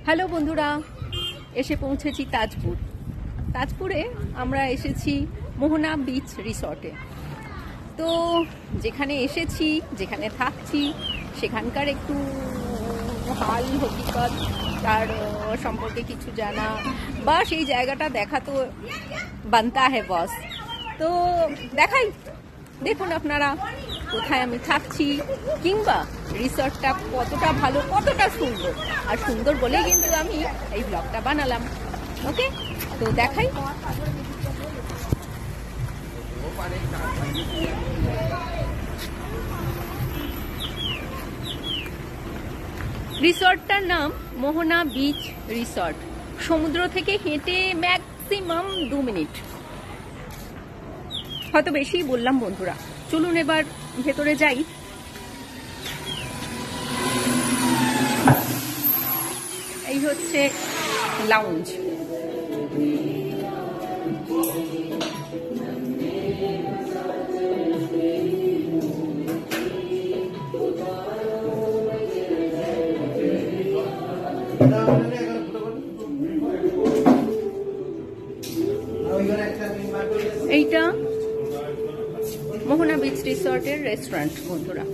Hello বন্ধুরা, এসে পৌঁছেছি তাজপুর। তাজপুরে আমরা এসেছি মোহনা বিচ রিসর্টে। তো যেখানে এসেছি, যেখানে থাকছি, সেখানকার একটু হাল হকিকত, তার সম্পর্কে কিছু জানা বা সেই জায়গাটা দেখা তো বানতা হে বস। তো দেখাই, দেখুন আপনারা কোথায় আমি থাকছি, কিংবা রিসর্টটা কতটা ভালো, কতটা সুন্দর। আর সুন্দর বলেই কিন্তু আমি এই ব্লগটা বানালাম। ওকে, তো দেখাই। রিসর্টটার নাম মোহনা বিচ রিসর্ট। সমুদ্র থেকে হেঁটে ম্যাক্সিমাম 2 মিনিট, হয়তো বেশি বললাম বন্ধুরা। চলুন এবার ভেতরে যাই। এই হচ্ছে লাউঞ্জ। এইটা মোহনা বিচ রিসর্টের রেস্টুরেন্ট বন্ধুরা।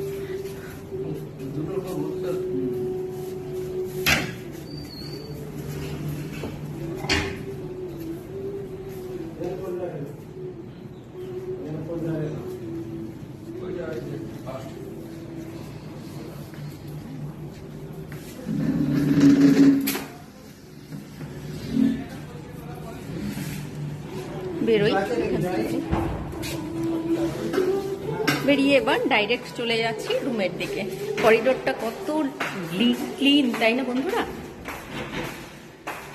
বেরোই, বেরিয়ে এবার ডাইরেক্ট চলে যাচ্ছি রুমের দিকে। করিডোরটা কত ক্লিন, তাই না বন্ধুরা?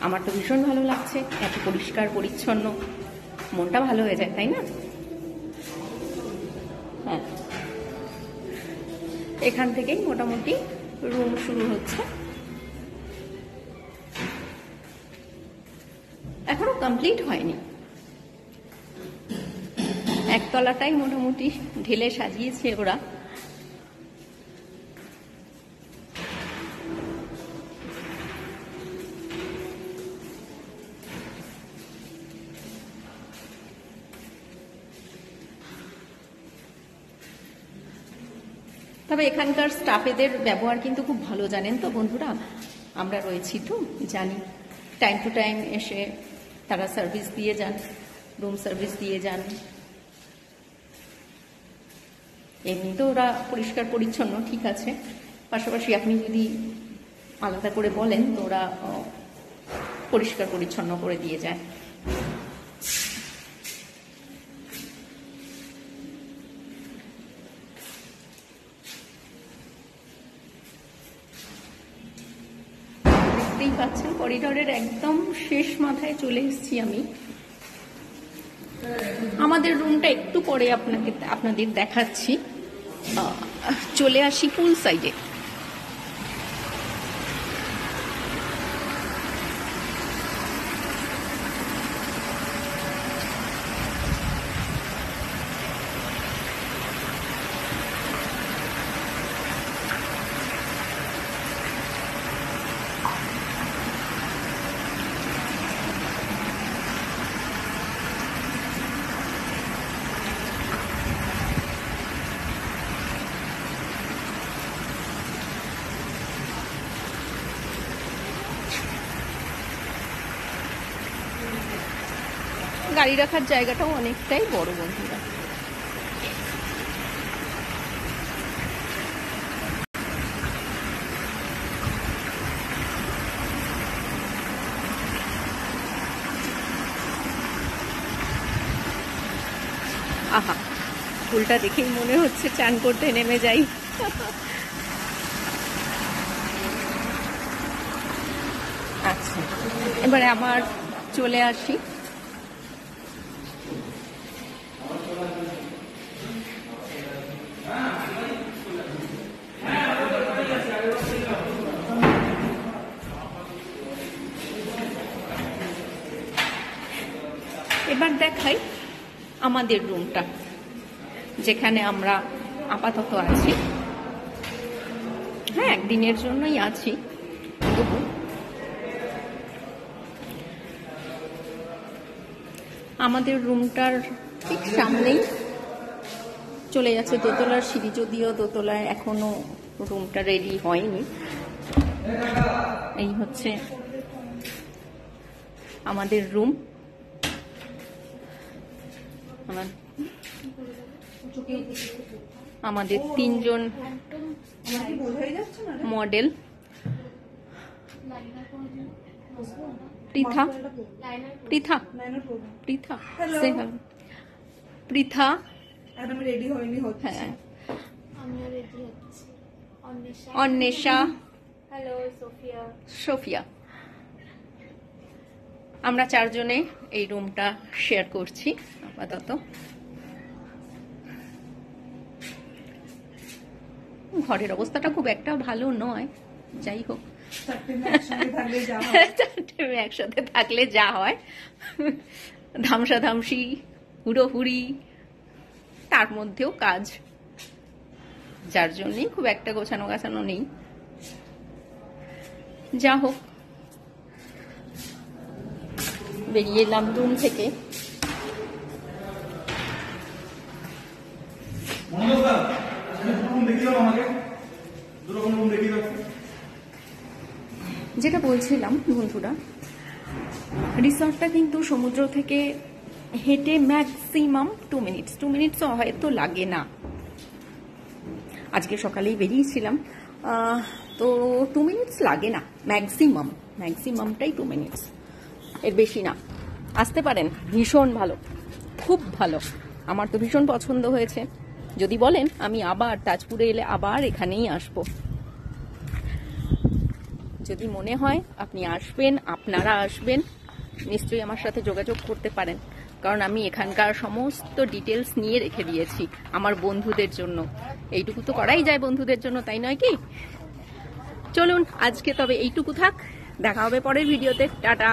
আমার তো ভীষণ ভালো লাগছে, এত পরিষ্কার পরিচ্ছন্ন, মনটা ভালো হয়ে যায়, তাই না? হ্যাঁ, এখান থেকেই মোটামুটি রুম শুরু হচ্ছে। এখনো কমপ্লিট হয়নি, একতলাটাই মোটামুটি ঢেলে সাজিয়েছে ওরা। তবে এখানকার স্টাফেদের ব্যবহার কিন্তু খুব ভালো, জানেন তো বন্ধুরা। আমরা রয়েছি তো, জানি। টাইম টু টাইম এসে তারা সার্ভিস দিয়ে যান, রুম সার্ভিস দিয়ে যান। এমনি তো ওরা পরিষ্কার পরিচ্ছন্ন, ঠিক আছে। পাশাপাশি আপনি যদি আলাদা করে বলেন তো ওরা পরিষ্কার পরিচ্ছন্ন করে দিয়ে যায়। দেখতেই পাচ্ছেন করিডোরের একদম শেষ মাথায় চলে এসেছি আমি। আমাদের রুমটা একটু পরে আপনাদের দেখাচ্ছি। চলে আসি পুল সাইডে। গাড়ি রাখার জায়গাটাও অনেকটাই বড় বন্ধুরা। আহা, ফুলটা দেখেই মনে হচ্ছে চান করতে নেমে যাই। আচ্ছা, এবারে আমার চলে আসি। এবার দেখাই আমাদের রুমটা, যেখানে আমরা আপাতত আছি। হ্যাঁ, একদিনের জন্যই আছি, তবু আমাদের রুমটার ঠিক সামনেই চলে যাচ্ছে দোতলার সিঁড়ি, যদিও দোতলায় এখনো রুমটা রেডি হয়নি। এই হচ্ছে আমাদের রুম। আমাদের 3 জন মডেল, পৃথা পৃথা পৃথা পৃথা হ্যাঁ, অন্বেষা, সোফিয়া। আমরা 4 জনে এই রুমটা শেয়ার করছি আপাতত। ঘরের অবস্থাটা খুব একটা ভালো নয়, যাই হোক, 4 একসাথে থাকলে যা হয়, ধামসাধামসি, হুড়োহুড়ি, তার মধ্যেও কাজ, যার জন্যই খুব একটা গোছানো গাছানো নেই। যা হোক, বেরিয়ে এলাম রুম থেকে। যেটা বলছিলাম বন্ধুরা, রিসর্টটা কিন্তু সমুদ্র থেকে হেঁটে ম্যাক্সিমাম 2 মিনিটস, 2 মিনিটসও হয়তো লাগে না। আজকে সকালেই বেরিয়েছিলাম, তো 2 মিনিটস লাগে না, ম্যাক্সিমামটাই 2 মিনিটস, এর বেশি না। আসতে পারেন, ভীষণ ভালো, খুব ভালো, আমার তো ভীষণ পছন্দ হয়েছে। যদি বলেন আমি আবার তাজপুরে এলে আবার এখানেই আসব। যদি মনে হয় আপনি আসবেন, আপনারা আসবেন, নিশ্চয়ই আমার সাথে যোগাযোগ করতে পারেন, কারণ আমি এখানকার সমস্ত ডিটেলস নিয়ে রেখে দিয়েছি আমার বন্ধুদের জন্য। এইটুকু তো করাই যায় বন্ধুদের জন্য, তাই নয় কি? চলুন আজকে তবে এইটুকু থাক, দেখা হবে পরের ভিডিওতে। টাটা।